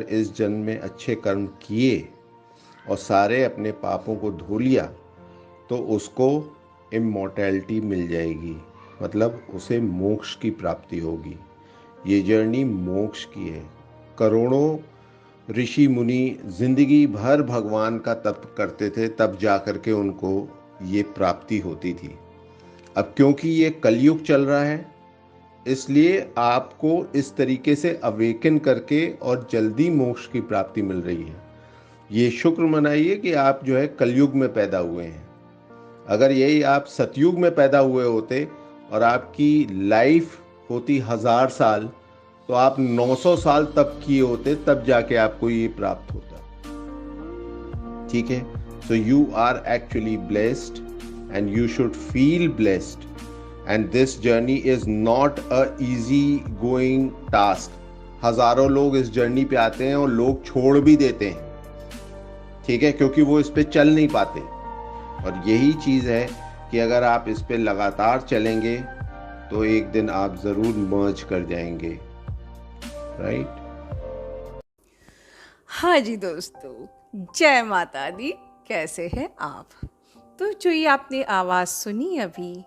इस जन्म में अच्छे कर्म किए और सारे अपने पापों को धो लिया तो उसको इमॉर्टैलिटी मिल जाएगी, मतलब उसे मोक्ष की प्राप्ति होगी। ये जर्नी मोक्ष की है। करोड़ों ऋषि मुनि जिंदगी भर भगवान का तप करते थे, तब जाकर के उनको ये प्राप्ति होती थी। अब क्योंकि ये कलयुग चल रहा है, इसलिए आपको इस तरीके से अवेकन करके और जल्दी मोक्ष की प्राप्ति मिल रही है। ये शुक्र मनाइए कि आप जो है कलयुग में पैदा हुए हैं। अगर यही आप सतयुग में पैदा हुए होते और आपकी लाइफ होती 1000 साल, तो आप 900 साल तप किए होते, तब जाके आपको ये प्राप्त होता। ठीक है, so you are actually blessed and you should feel blessed, and this journey is not a easy going task. हजारों लोग इस जर्नी पे आते हैं और लोग छोड़ भी देते हैं, ठीक है, क्योंकि वो इस पे चल नहीं पाते। और यही चीज है कि अगर आप इस पे लगातार चलेंगे तो एक दिन आप जरूर मर्ज कर जाएंगे, राइट? हाँ जी दोस्तों, जय माता दी। कैसे हैं आप? तो जो ये आपने आवाज़ सुनी अभी,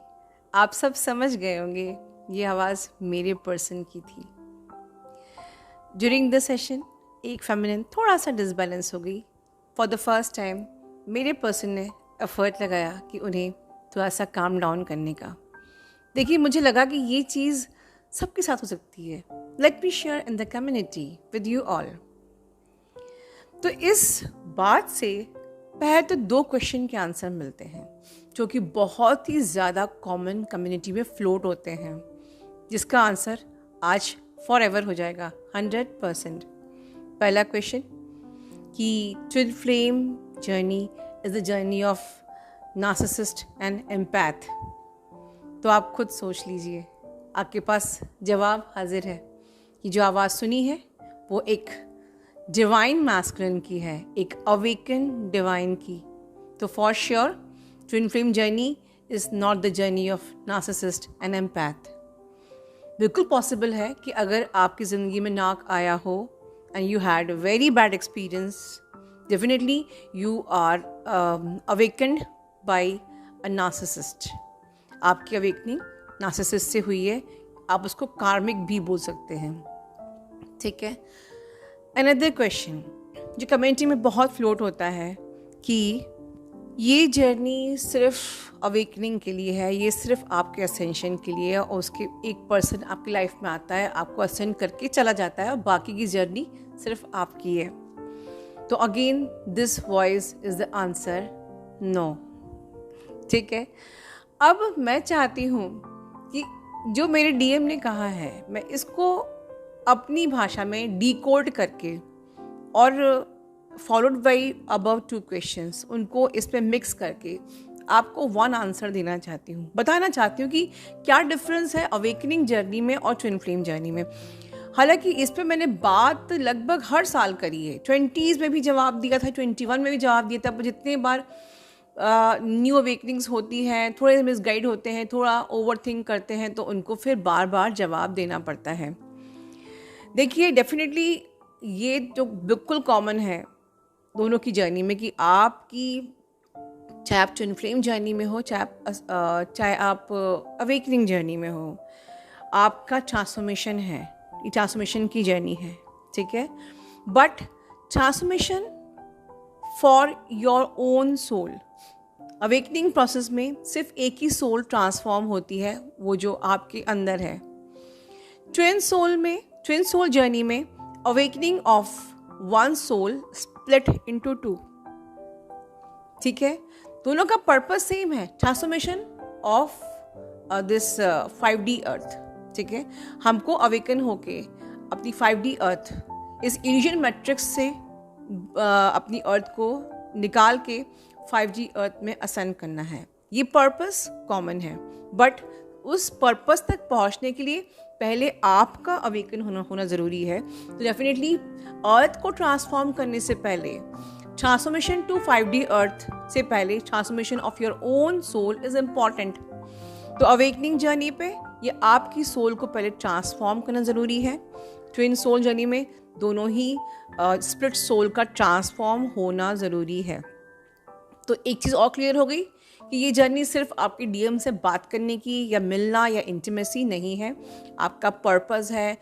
आप सब समझ गए होंगे ये आवाज़ मेरे पर्सन की थी। ड्यूरिंग द सेशन एक फेमिनिन थोड़ा सा डिसबैलेंस हो गई। फॉर द फर्स्ट टाइम मेरे पर्सन ने एफर्ट लगाया कि उन्हें थोड़ा सा काम डाउन करने का। देखिए, मुझे लगा कि ये चीज़ सबके साथ हो सकती है। Let me share in the community with you all. तो इस बात से पहले तो 2 क्वेश्चन के आंसर मिलते हैं जो कि बहुत ही ज़्यादा कॉमन कम्युनिटी में फ्लोट होते हैं, जिसका आंसर आज फॉर एवर हो जाएगा 100%। पहला क्वेश्चन कि twin flame journey is the journey of narcissist and empath. तो आप खुद सोच लीजिए, आपके पास जवाब हाजिर है। कि जो आवाज़ सुनी है वो एक डिवाइन मैस्कुलिन की है, एक अवेकन डिवाइन की। तो for sure twin flame journey is not the journey of narcissist and empath. बिल्कुल पॉसिबल है कि अगर आपकी ज़िंदगी में नाक आया हो and you had a very bad experience, definitely you are awakened by a narcissist. आपकी अवेकनिंग नार्सिसिस्ट से हुई है, आप उसको कार्मिक भी बोल सकते हैं, ठीक है। अनदर क्वेश्चन जो कम्युनिटी में बहुत फ्लोट होता है कि ये जर्नी सिर्फ अवेकनिंग के लिए है, ये सिर्फ आपके असेंशन के लिए है, और उसके एक पर्सन आपकी लाइफ में आता है, आपको असेंड करके चला जाता है, और बाकी की जर्नी सिर्फ आपकी है। तो again this voice is the answer no, ठीक है। अब मैं चाहती हूँ कि जो मेरे डीएम ने कहा है, मैं इसको अपनी भाषा में डिकोड करके और फॉलोड बाई अबव 2 क्वेश्चंस, उनको इसमें मिक्स करके आपको 1 आंसर देना चाहती हूँ। बताना चाहती हूँ कि क्या डिफरेंस है अवेकनिंग जर्नी में और ट्विन फ्लेम जर्नी में। हालांकि इस पर मैंने बात लगभग हर साल करी है। 20s में भी जवाब दिया था, 21 में भी जवाब दिया था। जितने बार न्यू अवेकनिंग्स होती हैं, थोड़े मिसगाइड होते हैं, थोड़ा ओवर थिंक करते हैं, तो उनको फिर बार बार जवाब देना पड़ता है। देखिए, डेफिनेटली ये जो बिल्कुल कॉमन है दोनों की जर्नी में कि आपकी, चाहे आप ट्विन फ्लेम जर्नी में हो, चाहे आप अवेकनिंग जर्नी में हो, आपका ट्रांसफॉर्मेशन है, ये ट्रांसफॉर्मेशन की जर्नी है, ठीक है। But transformation for your own soul. Awakening process में सिर्फ एक ही सोल ट्रांसफॉर्म होती है, वो जो आपके अंदर है। ट्विन सोल जर्नी में awakening of 1 soul split into 2, ठीक है। दोनों का पर्पस सेम है, transformation of this 5D earth, ठीक है। हमको अवेकन होके अपनी 5D अर्थ, इस इल्यूजन मैट्रिक्स से अपनी अर्थ को निकाल के 5G अर्थ में असेंड करना है। ये पर्पस कॉमन है, बट उस पर्पस तक पहुंचने के लिए पहले आपका अवेकन होना ज़रूरी है। तो डेफिनेटली अर्थ को ट्रांसफॉर्म करने से पहले, ट्रांसफॉर्मेशन टू 5D अर्थ से पहले, transformation of your own soul is important. तो अवेकनिंग जर्नी पे ये आपकी सोल को पहले ट्रांसफॉर्म करना ज़रूरी है। ट्विन सोल जर्नी में दोनों ही स्प्लिट सोल का ट्रांसफॉर्म होना ज़रूरी है। तो एक चीज़ और क्लियर हो गई कि ये जर्नी सिर्फ आपकी डीएम से बात करने की या मिलना या इंटीमेसी नहीं है, आपका पर्पस है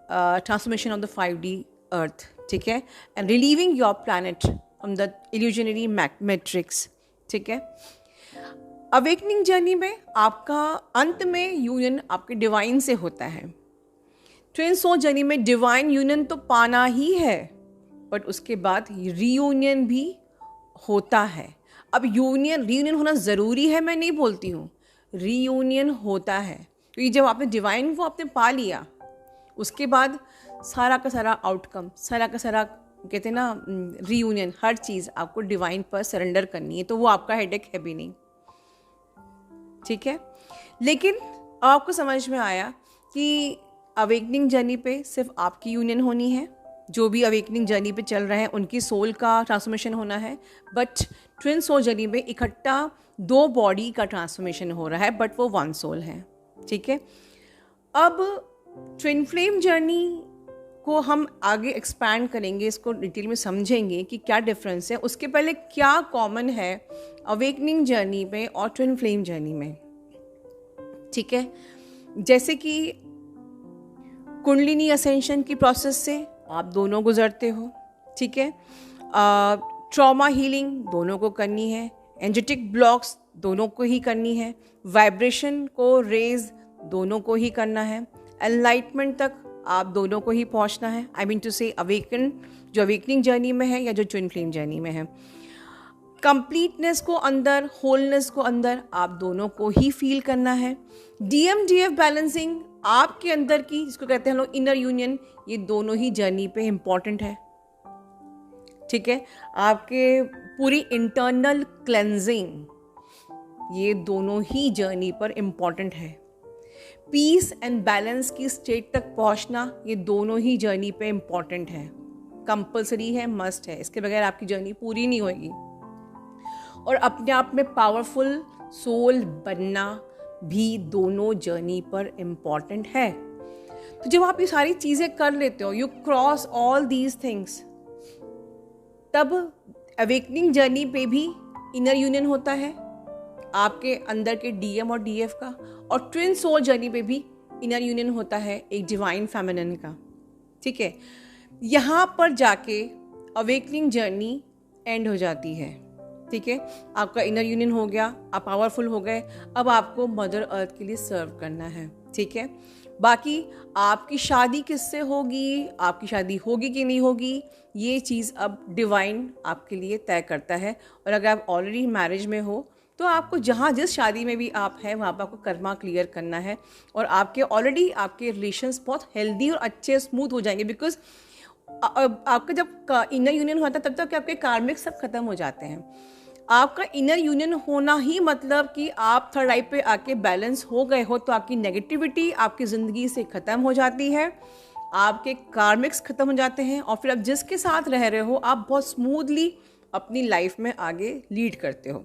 transformation of the 5D earth, ठीक है, and relieving your planet from the illusionary matrix, ठीक है। अवेकनिंग जर्नी में आपका अंत में यूनियन आपके डिवाइन से होता है। ट्विन सोल जर्नी में डिवाइन यूनियन तो पाना ही है, बट उसके बाद रीयूनियन भी होता है। अब रीयूनियन होना ज़रूरी है मैं नहीं बोलती हूँ, रीयूनियन होता है, क्योंकि जब आपने डिवाइन को आपने पा लिया उसके बाद सारा का सारा आउटकम, सारा का सारा कहते हैं ना रीयूनियन, हर चीज़ आपको डिवाइन पर सरेंडर करनी है, तो वो आपका हेडेक है भी नहीं, ठीक है। लेकिन आपको समझ में आया कि अवेकनिंग जर्नी पे सिर्फ आपकी यूनियन होनी है, जो भी अवेकनिंग जर्नी पे चल रहे हैं उनकी सोल का ट्रांसफॉर्मेशन होना है, बट ट्विन सोल जर्नी में इकट्ठा 2 बॉडी का ट्रांसफॉर्मेशन हो रहा है, बट वो 1 सोल है, ठीक है। अब ट्विन फ्लेम जर्नी को हम आगे एक्सपैंड करेंगे, इसको डिटेल में समझेंगे कि क्या डिफरेंस है। उसके पहले क्या कॉमन है अवेकनिंग जर्नी में और ट्विन फ्लेम जर्नी में, ठीक है। जैसे कि कुंडलिनी असेंशन की प्रोसेस से आप दोनों गुजरते हो, ठीक है। ट्रॉमा हीलिंग दोनों को करनी है, एनर्जेटिक ब्लॉक्स दोनों को ही करनी है, वाइब्रेशन को रेज दोनों को ही करना है, एनलाइटमेंट तक आप दोनों को ही पहुंचना है। आई मीन टू से अवेकन, जो अवेकनिंग जर्नी में है या जो ट्विन फ्लेम जर्नी में है, कंप्लीटनेस को अंदर, होलनेस को अंदर आप दोनों को ही फील करना है। DMDF बैलेंसिंग आपके अंदर की, जिसको कहते हैं हम लोग इनर यूनियन, ये दोनों ही जर्नी पे इम्पॉर्टेंट है, ठीक है। आपके पूरी इंटरनल क्लेंजिंग, ये दोनों ही जर्नी पर इम्पॉर्टेंट है। पीस एंड बैलेंस की स्टेट तक पहुंचना, ये दोनों ही जर्नी पे इम्पॉर्टेंट है, कंपल्सरी है, मस्ट है, इसके बगैर आपकी जर्नी पूरी नहीं होगी। और अपने आप में पावरफुल सोल बनना भी दोनों जर्नी पर इम्पॉर्टेंट है। तो जब आप ये सारी चीज़ें कर लेते हो, you cross all these things, तब अवेकनिंग जर्नी पे भी इनर यूनियन होता है आपके अंदर के DM और DF का, और ट्विन सोल जर्नी पे भी इनर यूनियन होता है एक डिवाइन फेमिनिन का, ठीक है। यहाँ पर जाके अवेकनिंग जर्नी एंड हो जाती है, ठीक है। आपका इनर यूनियन हो गया, आप पावरफुल हो गए, अब आपको मदर अर्थ के लिए सर्व करना है, ठीक है। बाकी आपकी शादी किससे होगी, आपकी शादी होगी कि नहीं होगी, ये चीज़ अब डिवाइन आपके लिए तय करता है। और अगर आप ऑलरेडी मैरिज में हो तो आपको जहाँ जिस शादी में भी आप हैं वहाँ पर आपको कर्मा क्लियर करना है, और आपके ऑलरेडी आपके रिलेशंस बहुत हेल्दी और अच्छे स्मूथ हो जाएंगे, बिकॉज आपका जब इनर यूनियन होता है तब तक आपके कार्मिक सब खत्म हो जाते हैं। आपका इनर यूनियन होना ही मतलब कि आप थर्ड आई पे आके बैलेंस हो गए हो, तो आपकी नेगेटिविटी आपकी ज़िंदगी से ख़त्म हो जाती है, आपके कार्मिक्स ख़त्म हो जाते हैं, और फिर आप जिसके साथ रह रहे हो आप बहुत स्मूथली अपनी लाइफ में आगे लीड करते हो,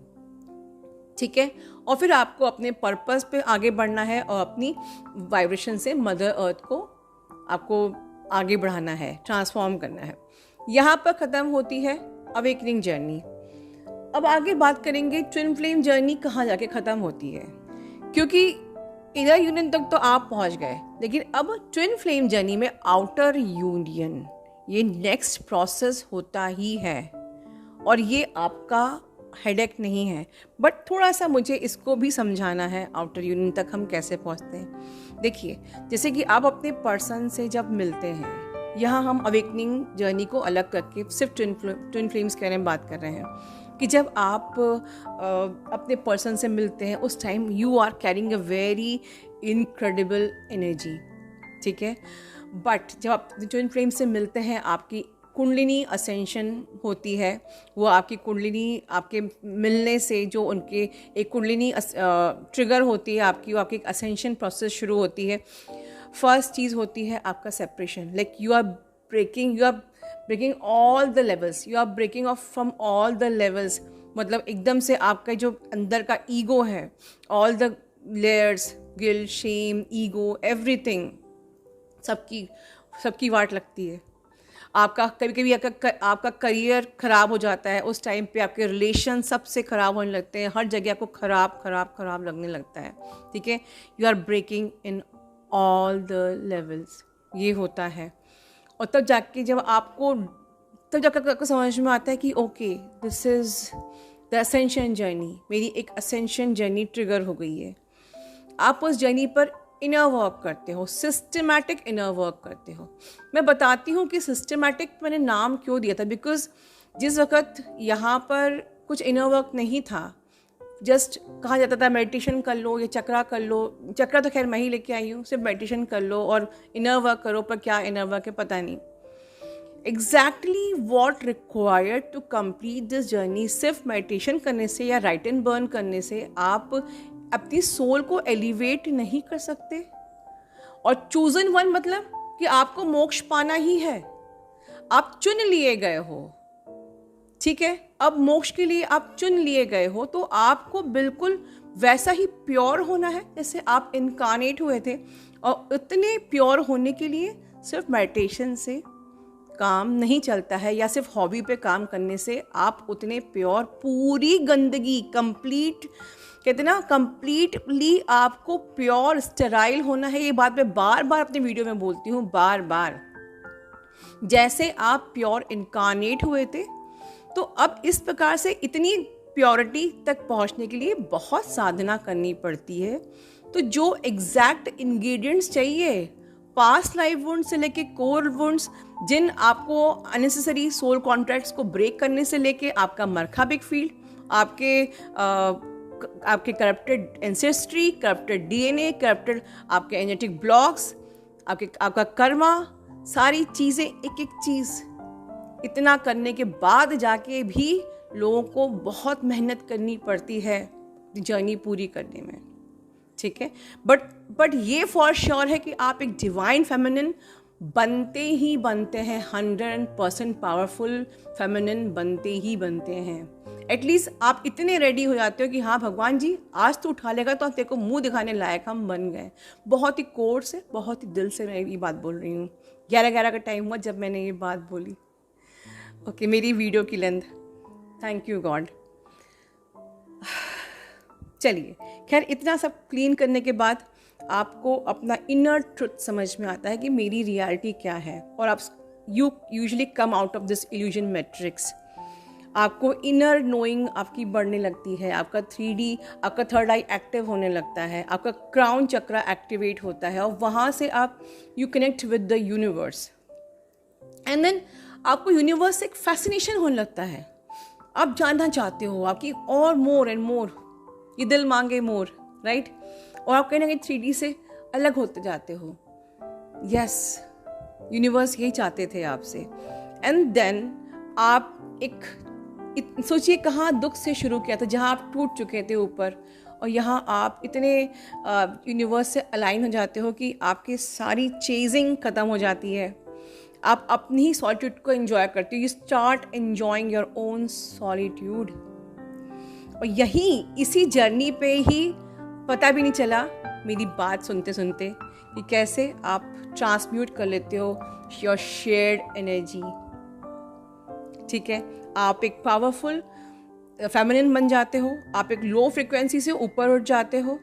ठीक है। और फिर आपको अपने पर्पस पे आगे बढ़ना है और अपनी वाइब्रेशन से मदर अर्थ को आपको आगे बढ़ाना है, ट्रांसफॉर्म करना है। यहाँ पर ख़त्म होती है अवेकनिंग जर्नी। अब आगे बात करेंगे ट्विन फ्लेम जर्नी कहाँ जाके ख़त्म होती है, क्योंकि इनर यूनियन तक तो आप पहुँच गए, लेकिन अब ट्विन फ्लेम जर्नी में आउटर यूनियन ये नेक्स्ट प्रोसेस होता ही है, और ये आपका हेडेक नहीं है, बट थोड़ा सा मुझे इसको भी समझाना है आउटर यूनियन तक हम कैसे पहुंचते हैं। देखिए, जैसे कि आप अपने पर्सन से जब मिलते हैं, यहाँ हम अवेकनिंग जर्नी को अलग करके सिर्फ ट्विन फ्लेम्स के बारे में बात कर रहे हैं, कि जब आप अपने पर्सन से मिलते हैं उस time you are carrying a very incredible energy, ठीक है। बट जब आप ट्विन फ्लेम से मिलते हैं आपकी कुंडलिनी असेंशन होती है, वो आपकी कुंडलिनी आपके मिलने से जो उनके एक कुंडलिनी ट्रिगर होती है आपकी, वो आपकी एक असेंशन प्रोसेस शुरू होती है। फर्स्ट चीज़ होती है आपका separation, like you are breaking all the levels, you are breaking off from all the levels, मतलब एकदम से आपका जो अंदर का ईगो है, all the layers, guilt, shame, ego, everything, सबकी सबकी वाट लगती है। आपका कभी कभी आपका करियर ख़राब हो जाता है, उस टाइम पे आपके रिलेशन सबसे ख़राब होने लगते हैं, हर जगह आपको ख़राब लगने लगता है, ठीक है। You are breaking in all the levels, ये होता है। और तब जाके आपको समझ में आता है कि okay, this is the ascension journey, मेरी एक असेंशन जर्नी ट्रिगर हो गई है। आप उस जर्नी पर इनर वर्क करते हो, सिस्टमैटिक इनर वर्क करते हो। मैं बताती हूँ कि सिस्टमैटिक मैंने नाम क्यों दिया था, बिकॉज जिस वक्त यहाँ पर कुछ इनर वर्क नहीं था, जस्ट कहा जाता था मेडिटेशन कर लो या चक्रा कर लो। चक्रा तो खैर मैं ही लेके आई हूँ, सिर्फ मेडिटेशन कर लो और इनर वर्क करो, पर क्या इनर वर्क है पता नहीं। Exactly what required to complete this journey, सिर्फ मेडिटेशन करने से या राइट एंड बर्न करने से आप अपनी सोल को एलिवेट नहीं कर सकते। और चूजन वन मतलब कि आपको मोक्ष पाना ही है, आप चुन लिए गए हो, ठीक है। अब मोक्ष के लिए आप चुन लिए गए हो, तो आपको बिल्कुल वैसा ही प्योर होना है जैसे आप इनकारनेट हुए थे। और इतने प्योर होने के लिए सिर्फ मेडिटेशन से काम नहीं चलता है, या सिर्फ हॉबी पे काम करने से आप उतने प्योर, पूरी गंदगी कंप्लीट, कहते ना कंप्लीटली आपको प्योर स्टेराइल होना है। ये बात मैं बार बार अपने वीडियो में बोलती हूँ, बार बार। जैसे आप प्योर इनकारनेट हुए थे, तो अब इस प्रकार से इतनी प्योरिटी तक पहुँचने के लिए बहुत साधना करनी पड़ती है। तो जो एग्जैक्ट इंग्रेडिएंट्स चाहिए, पास्ट लाइफ वुंड्स से लेके कोर वुंड्स, जिन आपको अननेसेसरी सोल कॉन्ट्रैक्ट्स को ब्रेक करने से लेके आपका मरखाबिक फील्ड, आपके corrupted ancestry, corrupted DNA, corrupted आपके एनेटिक ब्लॉक्स, आपका कर्मा, सारी चीज़ें, एक एक चीज़ इतना करने के बाद जाके भी लोगों को बहुत मेहनत करनी पड़ती है जर्नी पूरी करने में, ठीक है। बट ये फॉर श्योर है कि आप एक डिवाइन फेमिनिन बनते ही बनते हैं, 100% पावरफुल फेमिनिन बनते ही बनते हैं। एटलीस्ट आप इतने रेडी हो जाते हो कि हाँ भगवान जी आज तो उठा लेगा तो तेरे को मुंह दिखाने लायक हम बन गए। बहुत ही कोर से, बहुत ही दिल से मैं ये बात बोल रही हूँ। 11:11 का टाइम हुआ जब मैंने ये बात बोली। ओके, मेरी वीडियो की लेंथ, थैंक यू गॉड। चलिए, खैर इतना सब क्लीन करने के बाद आपको अपना इनर ट्रुथ समझ में आता है कि मेरी रियलिटी क्या है, और आप you usually come out of this illusion matrix. आपको इनर नोइंग आपकी बढ़ने लगती है, आपका 3D, आपका थर्ड आई एक्टिव होने लगता है, आपका क्राउन चक्रा एक्टिवेट होता है, और वहाँ से आप you connect with the universe. And then आपको यूनिवर्स से एक फैसिनेशन होने लगता है, आप जानना चाहते हो, आपकी और मोर एंड मोर, ये दिल मांगे मोर, राइट। और आप कहीं ना कहीं 3D से अलग होते जाते हो। यस, यूनिवर्स यही चाहते थे आपसे। एंड देन आप सोचिए कहाँ दुख से शुरू किया था, जहाँ आप टूट चुके थे ऊपर, और यहाँ आप इतने यूनिवर्स से अलाइन हो जाते हो कि आपकी सारी चेजिंग ख़त्म हो जाती है, आप अपनी ही सॉलिट्यूड को एंजॉय करते हो। You start enjoying your own solitude. और यही इसी जर्नी पे ही पता भी नहीं चला मेरी बात सुनते सुनते कि कैसे आप ट्रांसम्यूट कर लेते हो योर शेयर्ड एनर्जी, ठीक है। आप एक पावरफुल फेमिनिन बन जाते हो, आप एक लो फ्रिक्वेंसी से ऊपर उठ जाते हो,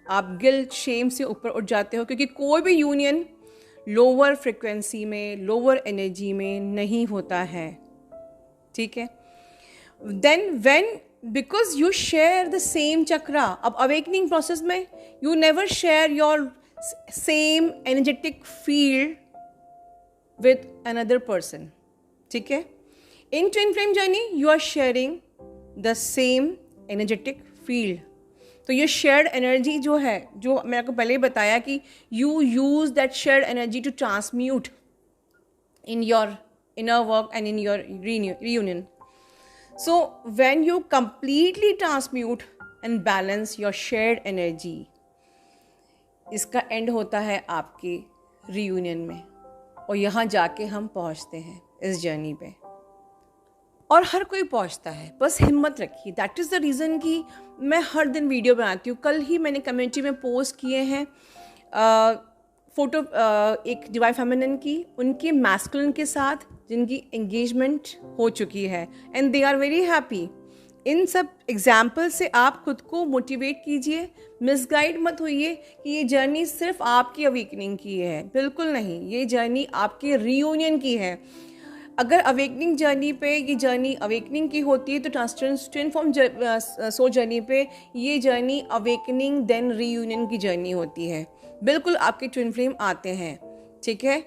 आप गिल्ट शेम से ऊपर उठ जाते हो, क्योंकि कोई भी यूनियन लोअर फ्रिक्वेंसी में, लोअर एनर्जी में नहीं होता है, ठीक है। Then when, because you share the same chakra, अब अवेकनिंग प्रोसेस में you never share your same energetic field with another person, ठीक है। In twin flame journey you are sharing the same energetic field. तो ये शेयर्ड एनर्जी जो है, जो मैंने आपको पहले ही बताया कि you use that shared energy to transmute in your inner work and in your reunion. So when you completely transmute and balance your shared energy, इसका एंड होता है आपके रियूनियन में, और यहाँ जाके हम पहुँचते हैं इस जर्नी पे। और हर कोई पहुँचता है, बस हिम्मत रखिए। दैट इज़ द रीज़न कि मैं हर दिन वीडियो बनाती हूँ। कल ही मैंने कम्युनिटी में पोस्ट किए हैं फोटो एक डिवाइन फेमिनिन की उनके मैस्कुलिन के साथ जिनकी एंगेजमेंट हो चुकी है and they are very happy. इन सब एग्जाम्पल से आप खुद को मोटिवेट कीजिए, मिसगाइड मत होइए कि ये जर्नी सिर्फ आपकी अवेकनिंग की है, बिल्कुल नहीं, ये जर्नी आपके रीयूनियन की है। अगर अवेकनिंग जर्नी पे ये जर्नी अवेकनिंग की होती है तो ट्रांसफॉर्म सोल जर्नी पे ये जर्नी अवेकनिंग देन रीयूनियन की जर्नी होती है। बिल्कुल आपके ट्विन फ्लेम आते हैं, ठीक है।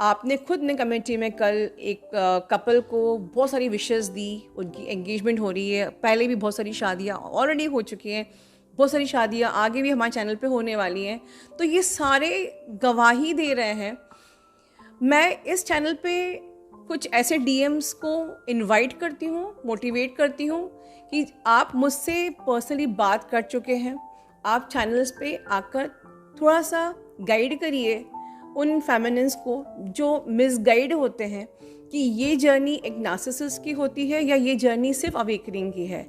आपने खुद ने कमेटी में कल एक कपल को बहुत सारी विशेस दी, उनकी एंगेजमेंट हो रही है, पहले भी बहुत सारी शादियाँ ऑलरेडी हो चुकी हैं, बहुत सारी शादियाँ आगे भी हमारे चैनल पे होने वाली हैं। तो ये सारे गवाही दे रहे हैं। मैं इस चैनल पे कुछ ऐसे डीएम्स को इनवाइट करती हूँ, मोटिवेट करती हूँ कि आप मुझसे पर्सनली बात कर चुके हैं, आप चैनल्स पे आकर थोड़ा सा गाइड करिए उन फेमिनिन्स को जो मिसगाइड होते हैं कि ये जर्नी एक नार्सिसिस्ट की होती है या ये जर्नी सिर्फ अवेकनिंग की है।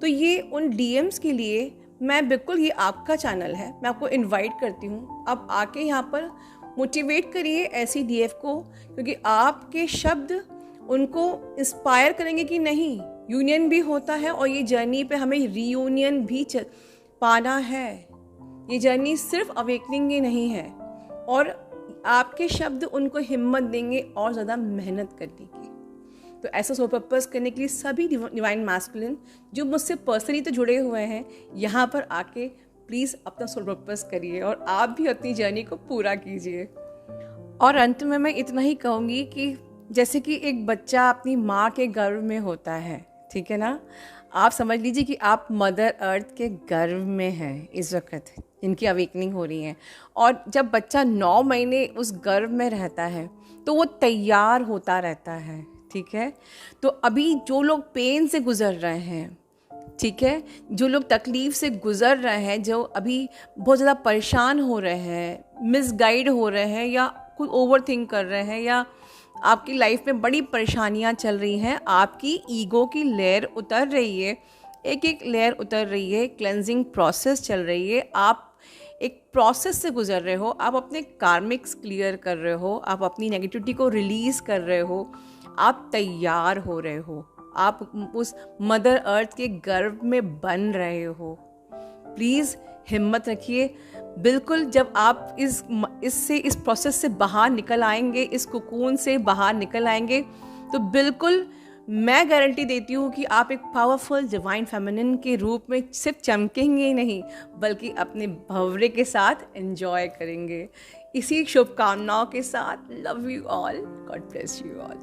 तो ये उन डीएम्स के लिए मैं बिल्कुल, ये आपका चैनल है, मैं आपको इनवाइट करती हूँ, आप आके यहाँ पर मोटिवेट करिए ऐसी डीएफ को, क्योंकि आपके शब्द उनको इंस्पायर करेंगे कि नहीं, यूनियन भी होता है और ये जर्नी पे हमें रीयूनियन भी पाना है। ये जर्नी सिर्फ अवेकनिंग ही नहीं है, और आपके शब्द उनको हिम्मत देंगे और ज़्यादा मेहनत करने की। तो ऐसा सोल पर्पस करने के लिए सभी डिवाइन मैस्कुलिन जो मुझसे पर्सनली तो जुड़े हुए हैं, यहाँ पर आके प्लीज़ अपना सोल पर्पस करिए और आप भी अपनी जर्नी को पूरा कीजिए। और अंत में मैं इतना ही कहूँगी कि जैसे कि एक बच्चा अपनी माँ के गर्भ में होता है, ठीक है ना, आप समझ लीजिए कि आप मदर अर्थ के गर्भ में हैं इस वक्त, इनकी अवेकनिंग हो रही है। और जब बच्चा 9 महीने उस गर्भ में रहता है तो वो तैयार होता रहता है, ठीक है। तो अभी जो लोग पेन से गुजर रहे हैं, ठीक है, जो लोग तकलीफ़ से गुज़र रहे हैं, जो अभी बहुत ज़्यादा परेशान हो रहे हैं, मिसगाइड हो रहे हैं, या कुछ ओवर थिंक कर रहे हैं, या आपकी लाइफ में बड़ी परेशानियां चल रही हैं, आपकी ईगो की लेयर उतर रही है, एक एक लेयर उतर रही है, क्लेंजिंग प्रोसेस चल रही है, आप एक प्रोसेस से गुज़र रहे हो, आप अपने कार्मिक्स क्लियर कर रहे हो, आप अपनी नेगेटिविटी को रिलीज़ कर रहे हो, आप तैयार हो रहे हो, आप उस मदर अर्थ के गर्भ में बन रहे हो। प्लीज़ हिम्मत रखिए। बिल्कुल जब आप इस प्रोसेस से बाहर निकल आएंगे, इस कुकून से बाहर निकल आएंगे, तो बिल्कुल मैं गारंटी देती हूँ कि आप एक पावरफुल डिवाइन फेमिनिन के रूप में सिर्फ चमकेंगे ही नहीं, बल्कि अपने भंवरे के साथ एंजॉय करेंगे। इसी शुभकामनाओं के साथ love you all, God bless you all.